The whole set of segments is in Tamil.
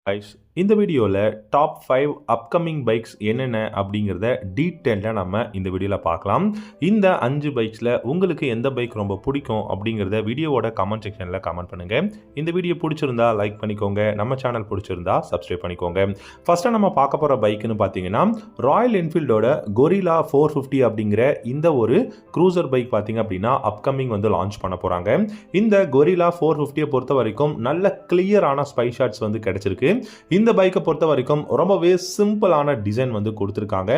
கைஸ், இந்த வீடியோவில் டாப் 5 அப்கமிங் பைக்ஸ் என்னென்ன அப்படிங்கிறத டீட்டெயிலாக நம்ம இந்த வீடியோவில் பார்க்கலாம். இந்த 5 பைக்ஸில் உங்களுக்கு எந்த பைக் ரொம்ப பிடிக்கும் அப்படிங்கிறத வீடியோவோட கமெண்ட் செக்ஷனில் கமெண்ட் பண்ணுங்கள். இந்த வீடியோ பிடிச்சிருந்தா லைக் பண்ணிக்கோங்க, நம்ம சேனல் பிடிச்சிருந்தா சப்ஸ்கிரைப் பண்ணிக்கோங்க. ஃபஸ்ட்டாக நம்ம பார்க்க போகிற பைக்குன்னு பார்த்தீங்கன்னா ராயல் என்ஃபீல்டோட கொரில்லா 450 அப்படிங்கிற இந்த ஒரு க்ரூசர் பைக் பார்த்தீங்க அப்படின்னா அப்கமிங் வந்து லான்ச் பண்ண போகிறாங்க. இந்த கொரில்லா 450 பொறுத்த வரைக்கும் நல்ல கிளியரான ஸ்பை ஷாட்ஸ் வந்து கிடைச்சிருக்கு. இந்த பைக்கை பொறுத்த வரைக்கும் ரொம்பவே சிம்பிளான டிசைன் வந்து கொடுத்துருக்காங்க.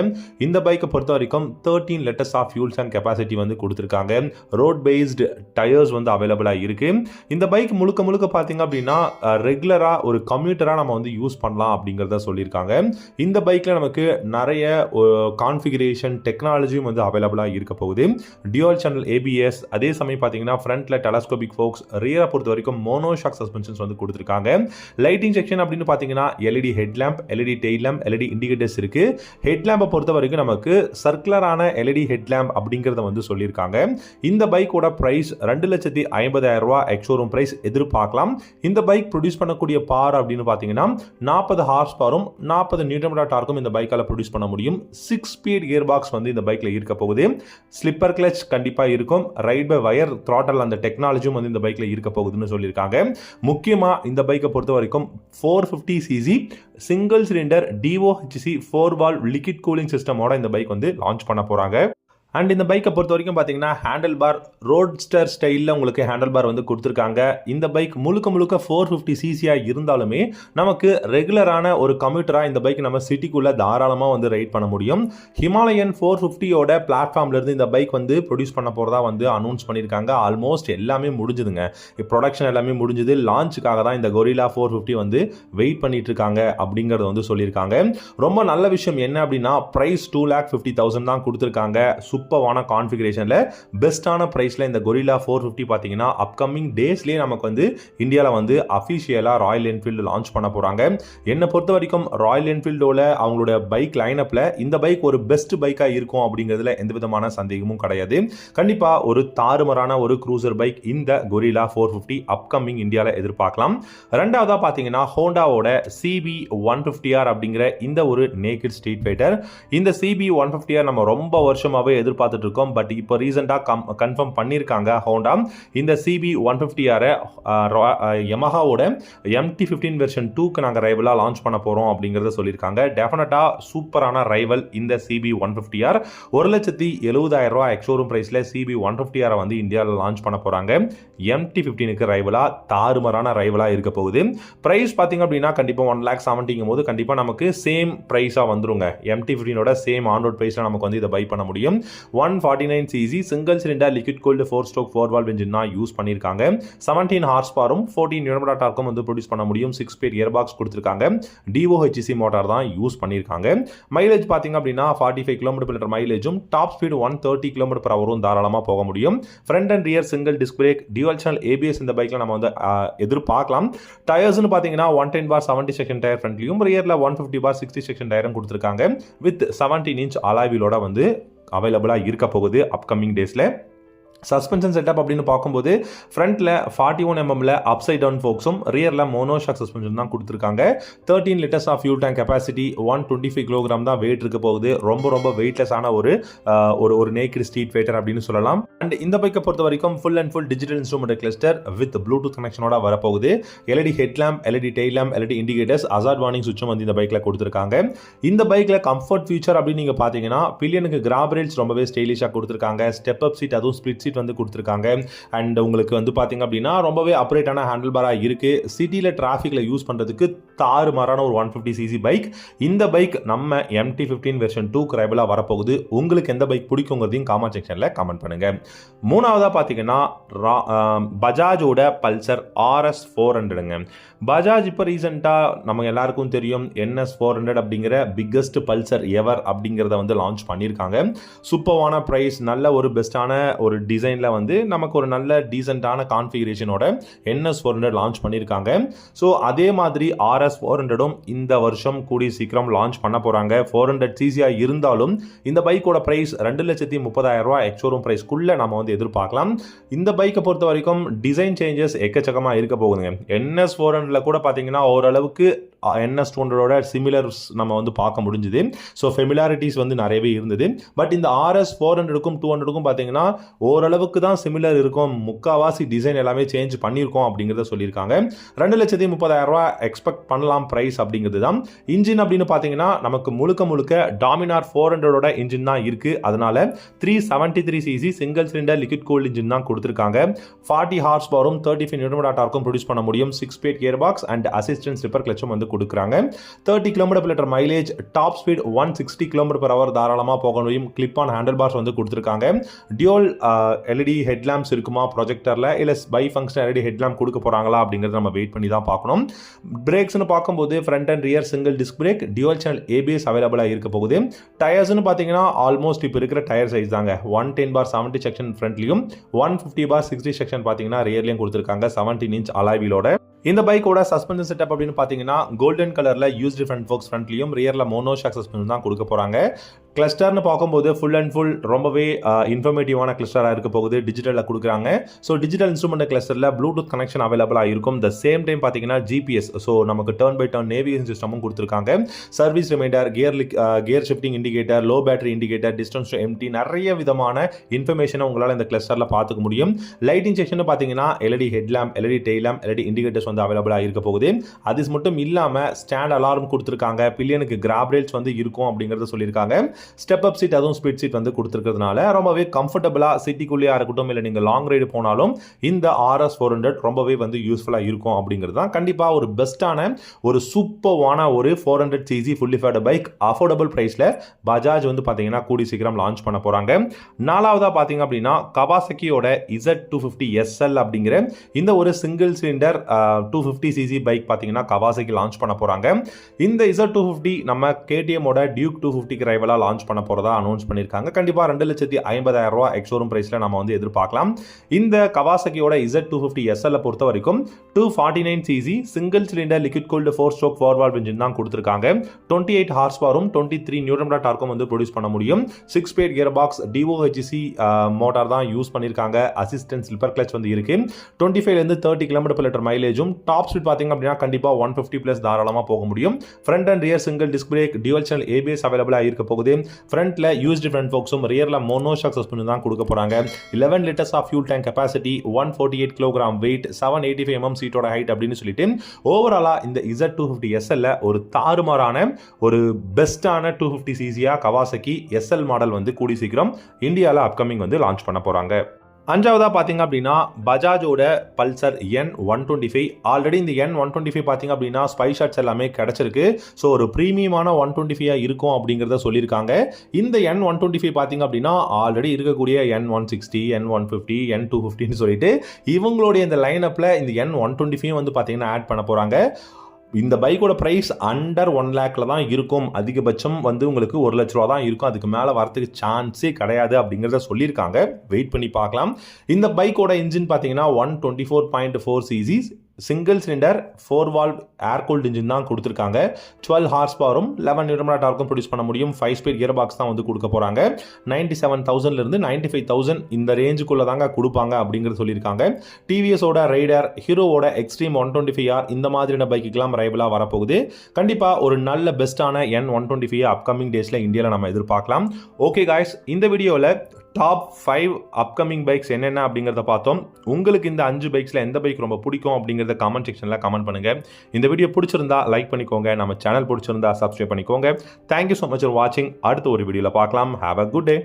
இந்த பைக்கை பொறுத்த வரைக்கும் 13 litres of fuel tank capacity வந்து கொடுத்துருக்காங்க. ரோட் பேஸ்டு டயர்ஸ் வந்து அவைலபிளாக இருக்கு. இந்த பைக் முழுக்க முழுக்க பார்த்தீங்க அப்படின்னா ரெகுலராக ஒரு கம்யூட்டராக நம்ம வந்து யூஸ் பண்ணலாம் அப்படிங்கிறத சொல்லியிருக்காங்க. இந்த பைக்கில் நமக்கு நிறைய கான்ஃபிகரேஷன் டெக்னாலஜியும் வந்து அவைலபிளாக இருக்க போகுது. டியூவல் சேனல் ஏபிஎஸ், அதே சமயம் பார்த்தீங்கன்னா ஃப்ரண்ட்ல டெலஸ்கோபிக் ஃபோக்ஸ், ரியரை பொறுத்த வரைக்கும் மோனோஷாக் சஸ்பென்ஷன்ஸ் வந்து கொடுத்துருக்காங்க. லைட்டிங் செக்ஷன் அப்படின்னு பார்த்தீங்கன்னா LED headlamp, LED tail lamp, LED indicators இருக்கு. ஹெட்லாம்பை பொறுத்த வரைக்கும் நமக்கு சர்க்குலரான எல்இடி ஹெட்லாம்ப் அப்படிங்கிறத வந்து சொல்லியிருக்காங்க. இந்த பைக்கோட பிரைஸ் 2,50,000 ரூபாய் எக்ஸ்ஷோரூம் பிரைஸ் எதிர்பார்க்கலாம். இந்த பைக் ப்ரொடியூஸ் பண்ணக்கூடிய பவர் அப்படின்னு பார்த்தீங்கன்னா 40 ஹார்ஸ் பவரும் 40 நியூட்டன் மீட்டர் டார்க்கும் இந்த பைக்கால ப்ரொடியூஸ் பண்ண முடியும். 6 ஸ்பீட் கியர் பாக்ஸ் வந்து இந்த பைக்ல இருக்க போகுது. ஸ்லிப்பர் கிளச் கண்டிப்பாக இருக்கும். ரைட் பை வயர் த்ராட்டல் அந்த டெக்னாலஜியும் வந்து இந்த பைக்ல இருக்க போகுதுன்னு சொல்லியிருக்காங்க. முக்கியமா இந்த பைக்கை பொறுத்த வரைக்கும் 450cc single cylinder DOHC 4 valve liquid cooling சிஸ்டமோட இந்த பைக் வந்து லான்ச் பண்ண போறாங்க. அண்ட் இந்த பைக்கை பொறுத்த வரைக்கும் பார்த்தீங்கன்னா ஹேண்டில் பார் ரோட்ஸ்டர் ஸ்டைலில் உங்களுக்கு ஹேண்டில் பார் வந்து கொடுத்துருக்காங்க. இந்த பைக் முழுக்க 450cc இருந்தாலுமே நமக்கு ரெகுலரான ஒரு கம்யூட்டராக இந்த பைக் நம்ம சிட்டிக்குள்ளே தாராளமாக வந்து ரைட் பண்ண முடியும். ஹிமாலயன் 450யோட பிளாட்ஃபார்ம்லேருந்து இந்த பைக் வந்து ப்ரொடியூஸ் பண்ண போகிறதா வந்து அனௌன்ஸ் பண்ணியிருக்காங்க. ஆல்மோஸ்ட் எல்லாமே முடிஞ்சுதுங்க. ப்ரொடக்ஷன் எல்லாமே முடிஞ்சுது. லான்ச்சுக்காக தான் இந்த கொரில்லா 450 வந்து வெயிட் பண்ணிட்டு இருக்காங்க அப்படிங்கிறத வந்து சொல்லியிருக்காங்க. ரொம்ப நல்ல விஷயம் என்ன அப்படின்னா ப்ரைஸ் 2,50,000 தான் கொடுத்துருக்காங்க. சூப்பரான கான்ஃபிகரேஷன்ல பெஸ்டான பிரைஸ்ல இந்த கொரில்லா 450 பார்த்தீங்கன்னா அப்கமிங் டேஸ்லேயே நமக்கு வந்து இந்தியாவில் வந்து அஃபிஷியலாக ராயல் என்ஃபீல்டு லான்ச் பண்ண போகிறாங்க. என்னை பொறுத்த வரைக்கும் ராயல் என்ஃபீல்டோட அவங்களோட பைக் லைனப்பில் இந்த பைக் ஒரு பெஸ்ட் பைக்காக இருக்கும் அப்படிங்கிறதுல எந்த விதமான சந்தேகமும் கிடையாது. கண்டிப்பாக ஒரு தாறுமாறான ஒரு க்ரூசர் பைக் இந்த கொரில்லா 450 அப்கமிங் இந்தியாவில் எதிர்பார்க்கலாம். ரெண்டாவதாக பார்த்தீங்கன்னா ஹோண்டாவோட CB150R அப்படிங்கிற இந்த ஒரு நேக்கட் ஸ்ட்ரீட் ஃபைட்டர். இந்த CB150R நம்ம ரொம்ப வருஷமாகவே எதிர்பார்த்துட்டு இருக்கோம். பட் இப்போ ரீசெண்டாக கன்ஃபார்ம் பண்ணியிருக்காங்க ஹோண்டா. இந்த CB150R யமஹாவோட MT-15 வெர்ஷன் 2க்கு நாங்கள் ரைவலாக லான்ச் பண்ண போகிறோம் அப்படிங்கிறத சொல்லியிருக்காங்க. டெஃபினட்டாக சூப்பரான ரைவல் இந்த CB150R. 1,70,000 ரூபாய் எக்ஸ்ஷோரூம் பிரைஸில் CB150R வந்து இந்தியாவில் லான்ச் பண்ண போகிறாங்க. MT-15க்கு ரைவலாக தாறுமாறான ரைவலாக இருக்க போகுது. ப்ரைஸ் பார்த்தீங்க அப்படின்னா கண்டிப்பாக 1,70,000 போது கண்டிப்பாக நமக்கு சேம் ப்ரைஸாக வந்துருங்க. MT-15ஓட சேம் ஆன் ரோட் ப்ரைஸில் நமக்கு வந்து இதை பை பண்ண முடியும். 149cc single cylinder liquid cooled 4-stroke 4 valve engine தான் யூஸ் பண்ணியிருக்காங்க. 17 ஹார்ஸ் பவரும் 14 நியூட்டன் மீட்டர் டார்க்கும் வந்து ப்ரொடியூஸ் பண்ண முடியும். 6 ஸ்பீட் கியர் பாக்ஸ் கொடுத்துருக்காங்க. DOHC மோட்டார் தான் யூஸ் பண்ணியிருக்காங்க. மைலேஜ் பார்த்தீங்க அப்படின்னா 45 km/h மைலேஜும் டாப் ஸ்பீட் 130 km/h தாராளமாக போக முடியும். Front and rear single disc brake, dual channel ABS இந்த பைக்ல நம்ம வந்து எதிர்பார்க்கலாம். டயர்ஸ்னு பார்த்தீங்கன்னா 110/70 செக்ஷன் டயர் ஃப்ரண்ட்லையும், ரியர்ல 150/60 செக்ஷன் டயரும் கொடுத்துருக்காங்க. வித் 17 இன்ச் அலாய் வீலோட வந்து அவைலபிளாக இருக்க போகுது அப்கமிங் டேஸில். சஸ்பென்ஷன் செட்டப் அப்படின்னு பார்க்கும்போது ஃப்ரண்ட்டில் 41 mm அப்சைட் டவுன் ஃபோக்ஸும், ரியரில் மோனோஷாக் சஸ்பென்ஷன் தான் கொடுத்துருக்காங்க. 13 litres of fuel tank capacity, 125 kg தான் வெயிட் இருக்க போகுது. ரொம்ப வெயிட்லெஸ்ஸான ஒரு நேக்கட் ஸ்ட்ரீட் ஃபைட்டர் அப்படின்னு சொல்லலாம். அண்ட் இந்த பைக்கை பொறுத்த வரைக்கும் full and full digital instrument cluster with Bluetooth கனெக்ஷனோட வரப்போகுது. LED headlamp, LED tail lamp, LED indicators, hazard warning சுவிட்சும் வந்து இந்த பைக்கில் கொடுத்துருக்காங்க. இந்த பைக்கில் கம்ஃபர்ட் ஃபியூச்சர் அப்படின்னு நீங்கள் பார்த்தீங்கன்னா பில்லியனுக்கு கிராப் ரேல்ஸ் ரொம்பவே ஸ்டைலிஷாக கொடுத்துருக்காங்க. ஸ்டெப் அப் சீட், அதுவும் ஸ்பிளிட் வந்து கொடுத்துருக்காங்க. அண்ட் உங்களுக்கு வந்து பார்த்தீங்க அப்படின்னா ரொம்பவே அப்ரேட்டான ஹேண்டில் பாராக இருக்கு. சிட்டியில் டிராஃபிக்கில் யூஸ் பண்ணுறதுக்கு தாறுமாறான ஒரு 150cc பைக். இந்த பைக் நம்ம MT-15 வெர்ஷன் 2க்கு ரைவலாக வரப்போகுது. உங்களுக்கு எந்த பைக் பிடிக்குங்கிறதையும் காமெண்ட் செக்ஷனில் கமெண்ட் பண்ணுங்க. மூணாவதாக பார்த்தீங்கன்னா பஜாஜோட பல்சர் RS 400ங்க. பஜாஜ் இப்போ ரீசெண்டாக நம்ம எல்லாருக்கும் தெரியும் NS 400 அப்படிங்கிற பிக்கஸ்ட் பல்சர் எவர் அப்படிங்கிறத வந்து லான்ச் பண்ணியிருக்காங்க. சூப்பரான ப்ரைஸ், நல்ல ஒரு பெஸ்டான ஒரு டிசைனில் வந்து நமக்கு ஒரு நல்ல டீசென்டான கான்ஃபிகரேஷனோட NS 400 லான்ச் பண்ணியிருக்காங்க. ஸோ அதே மாதிரி RS 400ம் இந்த வருஷம் கூடிய சீக்கிரம் லான்ச் பண்ண போகிறாங்க. 400cc இருந்தாலும் இந்த பைக்கோட ப்ரைஸ் 2,30,000 ரூபாய் எக்ஸ்ஷோரூம் ப்ரைஸ்க்குள்ளே நம்ம வந்து எதிர்பார்க்கலாம். இந்த பைக்கை பொறுத்த வரைக்கும் டிசைன் சேஞ்சஸ் எக்கச்சக்கமாக இருக்க போகுதுங்க. NS 400 கூட பார்த்தீங்கன்னா ஓரளவுக்கு NS 200ஓட சிமிலர்ஸ் நம்ம வந்து பார்க்க முடிஞ்சுது. ஸோ ஃபெமிலாரிட்டிஸ் வந்து நிறையவே இருந்தது. பட் இந்த RS 400க்கும் 200க்கும் பார்த்தீங்கன்னா ஓரளவுக்கு தான் சிமிலர் இருக்கும், முக்காவாசி டிசைன் எல்லாமே சேஞ்ச் பண்ணியிருக்கோம் அப்படிங்கிறத சொல்லியிருக்காங்க. 2,30,000 எக்ஸ்பெக்ட் பண்ணலாம் ப்ரைஸ் அப்படிங்கிறது தான். இன்ஜின் அப்படின்னு பார்த்தீங்கன்னா நமக்கு முழுக்க டாமினார் 400ஓட இன்ஜின் தான் இருக்குது. அதனால 373cc single cylinder liquid cooled engine தான் கொடுத்துருக்காங்க. 40 ஹார்ஸ் பவரும் 35 நியூட்டன் மீட்டர் டார்க்கும் ப்ரொடியூஸ் பண்ண முடியும். 6-speed gear box and assistant slipper கிளச்சும் வந்து கொடுக்குறாங்க. 30 km/l mileage, top speed 160 km/h தாராளமாக போக முடியும். கிளிப் ஆன் ஹேண்டில் பார்ஸ் வந்து கொடுத்துருக்காங்க. டியூல் LED ஹெட்லாம்ப்ஸ் இருக்குமா ப்ரொஜெக்டரில், இல்லை பை ஃபங்க்ஷன் LED ஹெட்லாம்ப் கொடுக்க போகிறாங்களா அப்படிங்கிறத நம்ம வெயிட் பண்ணி தான் பார்க்கணும். பிரேக்ஸ்னு பார்க்கும்போது front and rear single disc brake, dual channel ABS அவைலபிளாக இருக்க போகுது. டயர்ஸ்னு பார்த்தீங்கன்னா ஆல்மோஸ்ட் இப்போ இருக்கிற டயர் சைஸ் தாங்க. 110/70 செக்ஷன் ஃப்ரண்ட்லையும் 150/60 செக்ஷன் பார்த்தீங்கன்னா ரியர்லையும் கொடுத்துருக்காங்க. 17 inch அலாய் வீலோட. இந்த பைக்கோட சஸ்பென்ஷன் செட்டப் அப்படின்னு பார்த்தீங்கன்னா கோல்டன் கலரில் யூஸ்டு ஃப்ரண்ட் ஃபோக்ஸ் ஃப்ரண்ட்லையும் ரியரில் மோனோஷாக் சஸ்பென்ஷன் தான் கொடுக்க போகிறாங்க. கிளஸ்டர்னு பார்க்கும்போது ஃபுல் அண்ட் ஃபுல் ரொம்பவே இன்ஃபர்மேட்டிவான கிளஸ்டராக இருக்க போகுது. டிஜிட்டலில் கொடுக்குறாங்க. ஸோ டிஜிட்டல் இன்ஸ்ட்ருமெண்ட் கிளஸ்டரில் ப்ளூடூத் கனெக்ஷன் அவைலபிளாக இருக்கும். த சேம் டைம் பார்த்தீங்கன்னா GPS, ஸோ நமக்கு டர்ன் பை டர்ன் நேவிகேஷன் சிஸ்டமும் கொடுத்துருக்காங்க. Service reminder, gear shifting indicator, low battery indicator, distance to empty, நிறைய விதமான இன்ஃபர்மேஷனை உங்களால் இந்த கிளஸ்டரில் பார்த்துக்க முடியும். லைட்டிங் செக்ஷன் பார்த்தீங்கன்னா LED headlamp, LED tail lamp, LED indicators வந்து அவைலபிளாக இருக்க போகுது. அது மட்டும் இல்லாமல் ஸ்டாண்ட் அலாரம் கொடுத்துருக்காங்க. பில்லியனுக்கு கிராப் ரேல்ஸ் வந்து இருக்கும் அப்படிங்கிறத சொல்லியிருக்காங்க. ஸ்டெப் அப் சீட், அதுவும் ஸ்பீட் சீட் வந்து கொடுத்துருக்கிறதுனால ரொம்பவே கம்ஃபர்டபுளாக சிட்டிக்குள்ளேயா இருக்கட்டும், இல்லை நீங்கள் லாங் ரைடு போனாலும் இந்த RS 400 ரொம்பவே வந்து யூஸ்ஃபுல்லாக இருக்கும் அப்படிங்கிறது தான். கண்டிப்பாக ஒரு பெஸ்ட்டான ஒரு சூப்பர்வான ஒரு 400cc fully faired bike affordable ப்ரைஸில் பஜாஜ் வந்து பார்த்தீங்கன்னா கூடி சீக்கிரம் லான்ச் பண்ண போகிறாங்க. நாலாவதாக பார்த்தீங்க அப்படின்னா கவாசக்கியோட Z250 SL அப்படிங்கிற இந்த ஒரு சிங்கிள் சிலிண்டர் 250cc பைக் பார்த்தீங்கன்னா கவாசக்கி லான்ச் பண்ண போகிறாங்க. இந்த Z250 நம்ம KTMோட டியூக் 250க்கு ரைவலாக லான்ச் பண்ண போகிறதா அனௌன்ஸ் பண்ணியிருக்காங்க. கண்டிப்பாக 2,50,000 எக்ஸ்ஷோரூம் ப்ரைஸில் நம்ம வந்து எதிர்பார்க்கலாம். இந்த கவாசக்கியோட Z250 SL பொறுத்த வரைக்கும் 249cc single cylinder liquid cooled 4-stroke 4-valve engine தான் கொடுத்துருக்காங்க. 28 ஹார்ஸ் பவரும் 23 நியூட்டன் மீட்டர் டார்க்கும் வந்து ப்ரொடியூஸ் பண்ண முடியும். 6-speed gear box, DOHC motor தான் யூஸ் பண்ணியிருக்காங்க. அசிஸ்டன்ட் ஸ்லிப்பர் கிளச் வந்து இருக்கு. 25 30 km/l மைலேஜும், டாப் ஸ்பீட் பார்த்தீங்க அப்படின்னா கண்டிப்பாக 150+ தாராளமாக போக முடியும். Front and rear single disc brake, dual channel ABS அவைலபிளாக இருக்க போகுது. ஃப்ரண்ட்ல யூஸ்டு ஃப்ரண்ட் ஃபோக்ஸும் ரியரில் மோனோஷாக் சஸ்பென்ஷன் தான் கொடுக்க போகிறாங்க. 11 liters of fuel tank capacity, 148 kg weight, 785 mm சீட்டோட ஹைட் அப்படின்னு சொல்லிட்டு ஓவராலாக இந்த Z250 SL ஒரு தாறுமாறான ஒரு பெஸ்ட்டான 250cc கவாசக்கி SL மாடல் வந்து கூடி சீக்கிரம் இந்தியாவில் அப்கமிங் வந்து லான்ச் பண்ண போகிறாங்க. அஞ்சாவதாக பார்த்தீங்க அப்படின்னா பஜாஜோட பல்சர் N125. ஆல்ரெடி இந்த N125 பார்த்தீங்க அப்படின்னா ஸ்பை ஷாட்ஸ் எல்லாமே கிடச்சிருக்கு. ஸோ ஒரு ப்ரீமியமான 125 இருக்கும் அப்படிங்கிறத சொல்லியிருக்காங்க. இந்த N125 பார்த்தீங்க அப்படின்னா ஆல்ரெடி இருக்கக்கூடிய N160, N150, N250ன்னு சொல்லிட்டு இவங்களுடைய இந்த லைனப்பில் இந்த N125 வந்து பார்த்தீங்கன்னா ஆட் பண்ண போகிறாங்க. இந்த பைக்கோட ப்ரைஸ் அண்டர் 1 lakhல தான் இருக்கும். அதிகபட்சம் வந்து உங்களுக்கு 1 லட்ச ரூபா தான் இருக்கும். அதுக்கு மேலே வரத்துக்கு சான்ஸே கிடையாது அப்படிங்கிறத சொல்லியிருக்காங்க. வெயிட் பண்ணி பார்க்கலாம். இந்த பைக்கோட இன்ஜின் பார்த்தீங்கன்னா 124.4cc சிங்கிள் சிலிண்டர் 4-valve ஏர் கூல்ட் இன்ஜின் தான் கொடுத்துருக்காங்க. 12 ஹார்ஸ் பவரும் 11 நியூட்டன் மீட்டர் டார்க்கும் ப்ரொடியூஸ் பண்ண முடியும். 5-speed கியர் பாக்ஸ் தான் வந்து கொடுக்க போகிறாங்க. 97,000லேருந்து 95,000 இந்த ரேஞ்சுக்குள்ளே தாங்க கொடுப்பாங்க அப்படிங்கிறது சொல்லியிருக்காங்க. டிவிஎஸோட ரைடர், ஹீரோவோட எக்ஸ்ட்ரீம் 125R இந்த மாதிரியான பைக்குக்கெல்லாம் ரைவலாக வரப்போகுது. கண்டிப்பாக ஒரு நல்ல பெஸ்ட்டான N125 அப்கமிங் டேஸில் இந்தியாவில் நம்ம எதிர்பார்க்கலாம். ஓகே காய்ஸ், இந்த வீடியோவில் டாப் 5 அப்கமிங் பைக்ஸ் என்னென்ன அப்படிங்கிறத பார்த்தோம். உங்களுக்கு இந்த 5 பைக்ஸில் எந்த பைக் ரொம்ப பிடிக்கும் அப்படிங்கிறத கமெண்ட் செக்ஷனில் கமெண்ட் பண்ணுங்கள். இந்த வீடியோ பிடிச்சிருந்தா லைக் பண்ணிக்கோங்க. நம்ம சேனல் பிடிச்சிருந்தா சப்ஸ்கிரைப் பண்ணிக்கோங்க. தேங்க்யூ ஸோ மச் ஃபார் வாட்சிங். அடுத்த ஒரு வீடியோவில் பார்க்கலாம். Have a good day.